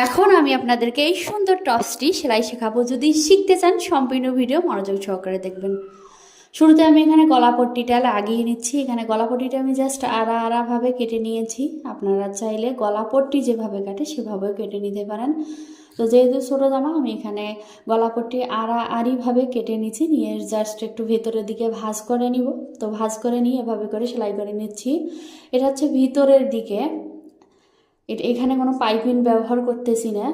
এখন আমি আপনাদেরকে এই সুন্দর টপসটি সেলাই শেখাবো। যদি শিখতে চান সম্পূর্ণ ভিডিও মনোযোগ সহকারে দেখবেন। শুরুতে আমি এখানে গলাপট্টিটা লাগিয়ে নিচ্ছি। এখানে গলাপট্টিটা আমি জাস্ট আড়াভাবে কেটে নিয়েছি। আপনারা চাইলে গলাপট্টি যেভাবে কাটে সেভাবেও কেটে নিতে পারেন। তো যেহেতু ছোটো জামা আমি এখানে গলাপট্টি আড়াআড়িভাবে কেটে নিচ্ছি, নিয়ে জাস্ট একটু ভেতরের দিকে ভাঁজ করে নিব। তো ভাঁজ করে নিয়ে এভাবে করে সেলাই করে নিচ্ছি। এটা হচ্ছে ভিতরের দিকে, এখানে কোনো পাইপিং ব্যবহার করতেছি না।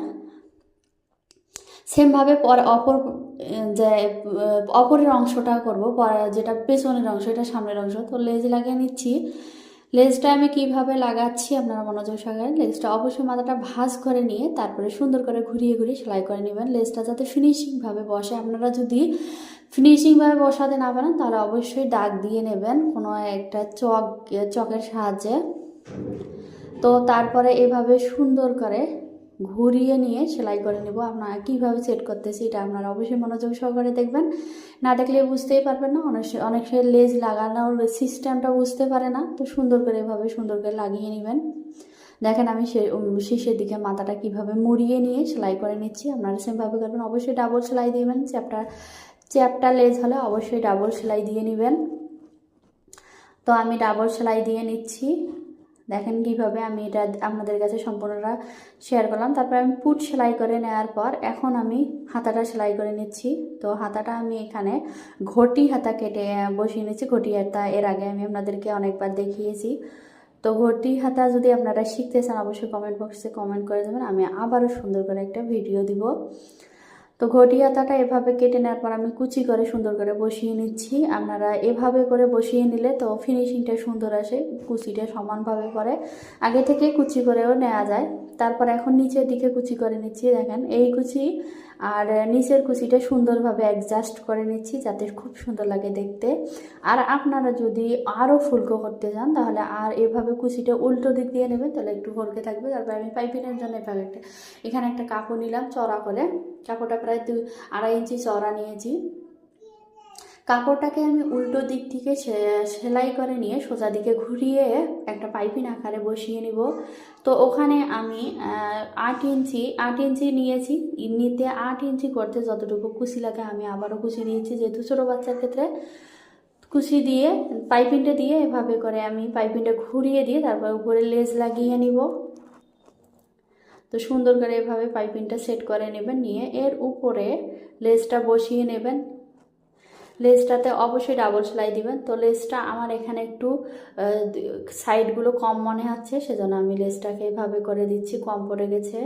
সেমভাবে যে অপরের অংশটা করব, যেটা পেছনের অংশ এটা সামনের অংশ। তো লেজ লাগিয়ে নিচ্ছি। লেজটা আমি কিভাবে লাগাচ্ছি আপনারা মনোযোগ সহকারে। লেজটা অবশ্যই মাথাটা ভাঁজ করে নিয়ে তারপরে সুন্দর করে ঘুরিয়ে ঘুরিয়ে সেলাই করে নেবেন, লেজটা যাতে ফিনিশিংভাবে বসে। আপনারা যদি ফিনিশিংভাবে বসাতে না পারেন তাহলে অবশ্যই দাগ দিয়ে নেবেন কোনো একটা চকের সাহায্যে। তো তারপরে এভাবে সুন্দর করে ঘুরিয়ে নিয়ে সেলাই করে নেব। আপনারা কীভাবে সেট করতেছি এটা আপনারা অবশ্যই মনোযোগ সহকারে দেখবেন, না দেখলে বুঝতেই পারবেন না। অনেক লেজ লাগানোর সিস্টেমটা বুঝতে পারে না। তো সুন্দর করে এভাবে সুন্দর করে লাগিয়ে নেবেন। দেখেন আমি শীর্ষের দিকে মাথাটা কিভাবে মুড়িয়ে নিয়ে সেলাই করে নিচ্ছি। আপনারা সেমভাবে করবেন। অবশ্যই ডাবল সেলাই দিবেন। চ্যাপটা লেজ হলে অবশ্যই ডাবল সেলাই দিয়ে নেবেন। তো আমি ডাবল সেলাই দিয়ে নিচ্ছি। দেখেন কিভাবে আমি এটা আপনাদের কাছে সম্পূর্ণটা শেয়ার করলাম। তারপর আমি পুট সেলাই করে নেওয়ার পর এখন আমি হাতাটা সেলাই করে নিচ্ছি। তো হাতাটা আমি এখানে ঘটি হাতা কেটে বসিয়ে নিচ্ছি। ঘটি হাতা এর আগে আমি আপনাদেরকে অনেকবার দেখিয়েছি। তো ঘটি হাতা যদি আপনারা শিখতে চান অবশ্যই কমেন্ট বক্সে কমেন্ট করে দেবেন, আমি আবারও সুন্দর করে একটা ভিডিও দিব। তো ঘটি হাতাটা এভাবে কেটে নেওয়ার পর আমি কুচি করে সুন্দর করে বসিয়ে নিচ্ছি। আপনারা এভাবে করে বসিয়ে নিলে তো ফিনিশিংটা সুন্দর আসে, কুচিটা সমানভাবে পড়ে। আগে থেকে কুচি করেও নেওয়া যায়। তারপর এখন নিচের দিকে কুচি করে নিচ্ছি। দেখেন এই কুচি আর নিচের কুচিটা সুন্দরভাবে অ্যাডজাস্ট করে নিচ্ছি যাতে খুব সুন্দর লাগে দেখতে। আর আপনারা যদি আরও ফুলকো করতে চান তাহলে আর এভাবে কুচিটা উল্টো দিক দিয়ে নেবেন, তাহলে একটু ফলকে থাকবে। তারপর আমি পাইপিংয়ের জন্য এখানে একটা কাপড় নিলাম চড়া করে। কাপড়টা প্রায় 2.5 ইঞ্চি চড়া নিয়েছি। কাপড়টাকে আমি উল্টো দিক থেকে সেলাই করে নিয়ে সোজা দিকে ঘুরিয়ে একটা পাইপিং আকারে বসিয়ে নিব। তো ওখানে আমি 8 ইঞ্চি নিয়েছি। নিতে 8 ইঞ্চি করতে যতটুকু কুচি লাগে আমি আবারও কুচি দিয়েছি, যেহেতু ছোটো বাচ্চার ক্ষেত্রে কুচি দিয়ে পাইপিংটা দিয়ে এভাবে করে আমি পাইপিংটা ঘুরিয়ে দিয়ে তারপর উপরে লেজ লাগিয়ে নিব। তো সুন্দর করে এভাবে পাইপিংটা সেট করে নেবেন, নিয়ে এর উপরে লেজটা বসিয়ে নেবেন। লেজটাতে অবশ্যই ডাবল সেলাই দিবেন। তো লেজটা আমার এখানে একটু সাইডগুলো কম মনে হচ্ছে, সেজন্য আমি লেজটাকে এভাবে করে দিচ্ছি, কম পড়ে গেছে।